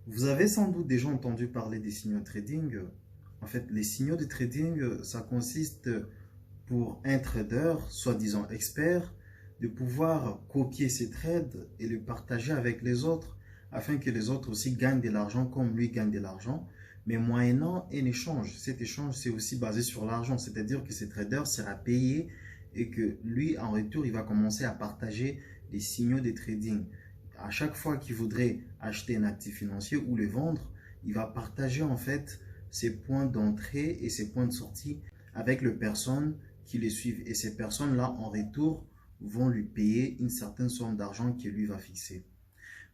Vous avez sans doute déjà entendu parler des signaux de trading. En fait, les signaux de trading, ça consiste pour un trader, soi-disant expert, de pouvoir copier ses trades et le partager avec les autres afin que les autres aussi gagnent de l'argent comme lui gagne de l'argent, mais moyennant un échange. Cet échange, c'est aussi basé sur l'argent, c'est-à-dire que ce trader sera payé et que lui, en retour, il va commencer à partager les signaux de trading. À chaque fois qu'il voudrait acheter un actif financier ou le vendre, il va partager en fait ses points d'entrée et ses points de sortie avec les personnes qui les suivent. Et ces personnes-là, en retour, vont lui payer une certaine somme d'argent qu'il lui va fixer.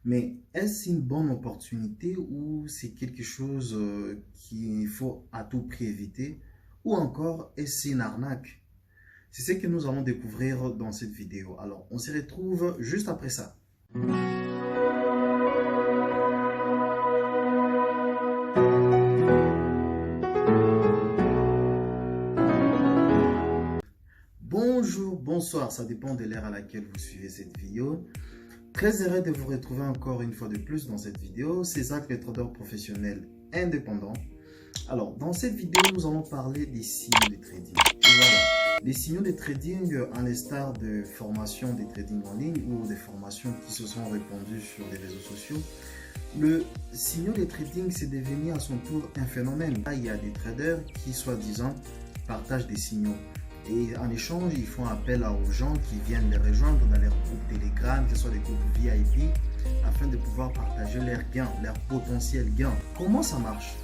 Mais est-ce une bonne opportunité ou c'est quelque chose qu'il faut à tout prix éviter? Ou encore, est-ce une arnaque? C'est ce que nous allons découvrir dans cette vidéo. Alors, on se retrouve juste après ça. Bonjour, bonsoir, ça dépend de l'heure à laquelle vous suivez cette vidéo. Très heureux de vous retrouver encore une fois de plus dans cette vidéo. C'est Zach, le trader professionnel indépendant. Alors, dans cette vidéo, nous allons parler des signaux de trading. Et voilà, les signaux de trading, à l'instar de formations de trading en ligne ou des formations qui se sont répandues sur les réseaux sociaux, le signal de trading, c'est devenu à son tour un phénomène. Là, il y a des traders qui, soi-disant, partagent des signaux. Et en échange, ils font appel aux gens qui viennent les rejoindre dans leurs groupes Telegram, que ce soit des groupes VIP, afin de pouvoir partager leurs gains, leurs potentiels gains. Comment ça marche?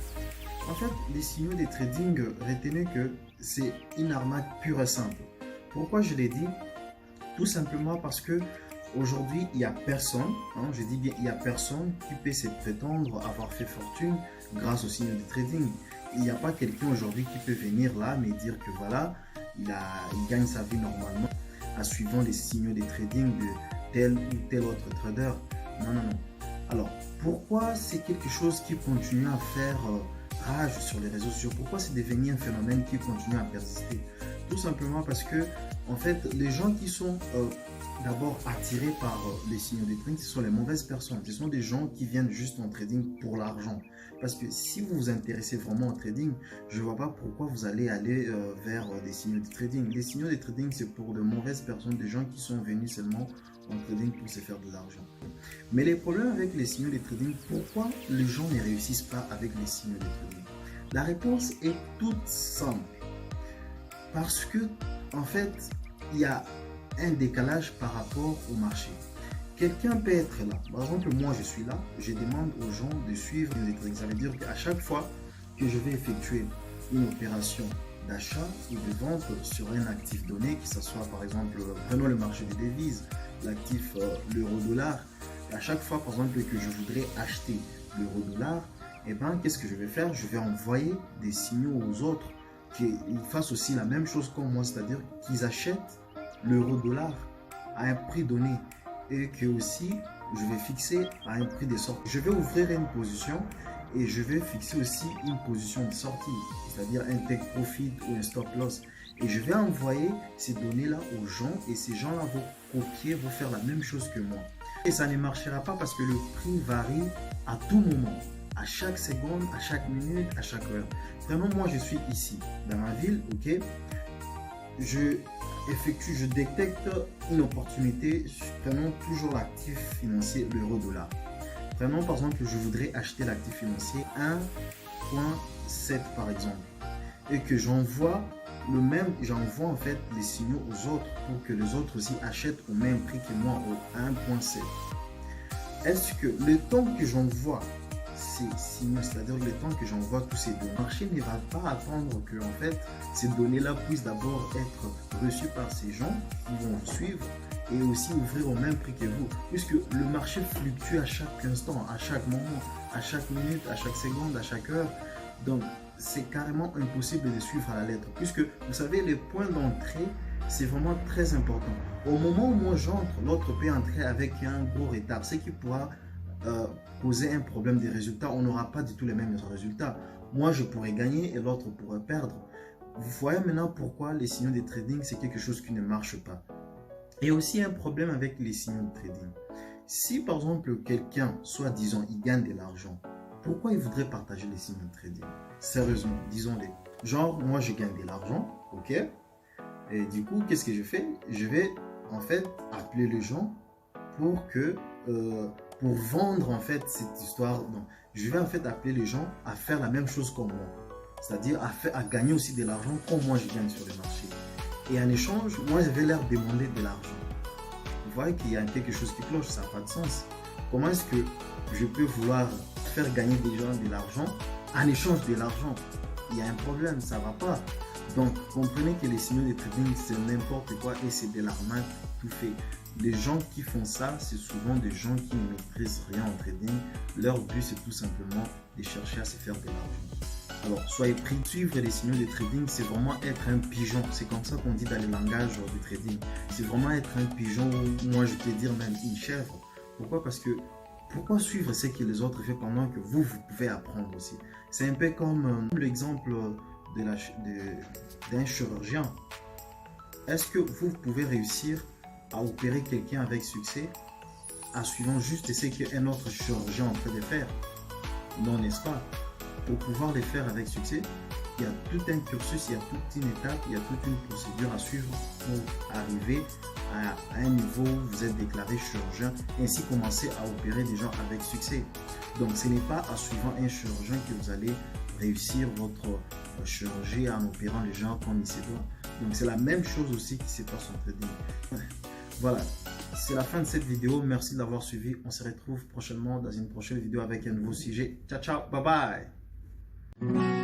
En fait, les signaux de trading, retenez que c'est une arnaque pure et simple. Pourquoi je l'ai dit? Tout simplement parce que aujourd'hui, il n'y a personne, je dis bien, il n'y a personne qui peut se prétendre avoir fait fortune grâce aux signaux de trading. Il n'y a pas quelqu'un aujourd'hui qui peut venir là me dire que voilà, il gagne sa vie normalement en suivant les signaux de trading de tel ou tel autre trader. Non, non, non. Alors, pourquoi c'est quelque chose qui continue à faire rage sur les réseaux sociaux? Pourquoi c'est devenu un phénomène qui continue à persister? Tout simplement parce que, en fait, les gens qui sont d'abord attirés par les signaux de trading, ce sont les mauvaises personnes. Ce sont des gens qui viennent juste en trading pour l'argent. Parce que si vous vous intéressez vraiment au trading, je ne vois pas pourquoi vous allez aller vers des signaux de trading. Les signaux de trading, c'est pour de mauvaises personnes, des gens qui sont venus seulement en trading pour se faire de l'argent. Mais les problèmes avec les signaux de trading, pourquoi les gens ne réussissent pas avec les signaux de trading? La réponse est toute simple. Parce que, en fait, il y a un décalage par rapport au marché. Quelqu'un peut être là. Par exemple, moi, je suis là. Je demande aux gens de suivre les trading. Ça veut dire qu'à chaque fois que je vais effectuer une opération d'achat ou de vente sur un actif donné, que ce soit par exemple, prenons le marché des devises, l'actif l'euro-dollar, à chaque fois par exemple que je voudrais acheter l'euro-dollar, eh ben, qu'est-ce que je vais faire? Je vais envoyer des signaux aux autres qu'ils fassent aussi la même chose comme moi, c'est-à-dire qu'ils achètent l'euro-dollar à un prix donné et que aussi je vais fixer à un prix de sortie. Je vais ouvrir une position et je vais fixer aussi une position de sortie, c'est-à-dire un take profit ou un stop loss. Et je vais envoyer ces données-là aux gens et ces gens-là vont copier, vont faire la même chose que moi. Et ça ne marchera pas parce que le prix varie à tout moment, à chaque seconde, à chaque minute, à chaque heure. Vraiment, moi je suis ici, dans ma ville, ok? Je détecte une opportunité, prenons toujours l'actif financier, l'euro-dollar. Prenons par exemple que je voudrais acheter l'actif financier 1,7 par exemple et que j'envoie en fait les signaux aux autres pour que les autres aussi achètent au même prix que moi au 1,7. Est-ce que le temps que j'envoie ces signaux, c'est-à-dire le temps que j'envoie tous ces données, le marché ne va pas attendre que en fait ces données-là puissent d'abord être reçues par ces gens qui vont vous suivre et aussi ouvrir au même prix que vous, puisque le marché fluctue à chaque instant, à chaque moment, à chaque minute, à chaque seconde, à chaque heure. Donc c'est carrément impossible de suivre à la lettre, puisque vous savez, les points d'entrée, c'est vraiment très important. Au moment où moi j'entre, l'autre peut entrer avec un gros retard, ce qui pourra poser un problème des résultats. On n'aura pas du tout les mêmes résultats. Moi, je pourrais gagner et l'autre pourrait perdre. Vous voyez maintenant pourquoi les signaux de trading, c'est quelque chose qui ne marche pas. Et aussi un problème avec les signaux de trading. Si par exemple quelqu'un, soit disons, il gagne de l'argent pourquoi ils voudraient partager les signaux de trading? Sérieusement, disons-les. Genre, moi, je gagne de l'argent, ok? Et du coup, qu'est-ce que je fais? Je vais, en fait, appeler les gens pour pour vendre, en fait, cette histoire. Donc, je vais, en fait, appeler les gens à faire la même chose comme moi. C'est-à-dire à gagner aussi de l'argent comme moi, je gagne sur le marché. Et en échange, moi, je vais leur demander de l'argent. Vous voyez qu'il y a quelque chose qui cloche, ça n'a pas de sens. Comment est-ce que je peux vouloir faire gagner des gens de l'argent en échange de l'argent? Il y a un problème, ça ne va pas. Donc, comprenez que les signaux de trading, c'est n'importe quoi et c'est de l'arnaque tout fait. Les gens qui font ça, c'est souvent des gens qui ne maîtrisent rien en trading. Leur but, c'est tout simplement de chercher à se faire de l'argent. Alors, soyez pris. Suivre les signaux de trading, c'est vraiment être un pigeon. C'est comme ça qu'on dit dans le langage du trading. C'est vraiment être un pigeon, ou moi je peux dire même une chèvre. Pourquoi? Parce que pourquoi suivre ce que les autres font pendant que vous pouvez apprendre aussi? C'est un peu comme l'exemple d'un chirurgien. Est-ce que vous pouvez réussir à opérer quelqu'un avec succès en suivant juste ce qu'un autre chirurgien est en train de faire? Non, n'est-ce pas? Pour pouvoir les faire avec succès, il y a tout un cursus, il y a toute une étape, il y a toute une procédure à suivre pour arriver à un niveau où vous êtes déclaré chirurgien et ainsi commencer à opérer des gens avec succès. Donc ce n'est pas en suivant un chirurgien que vous allez réussir votre chirurgie en opérant les gens comme il se doit. Donc c'est la même chose aussi qui se passe en trading. Voilà, c'est la fin de cette vidéo. Merci de l'avoir suivi. On se retrouve prochainement dans une prochaine vidéo avec un nouveau sujet. Ciao, ciao, bye bye.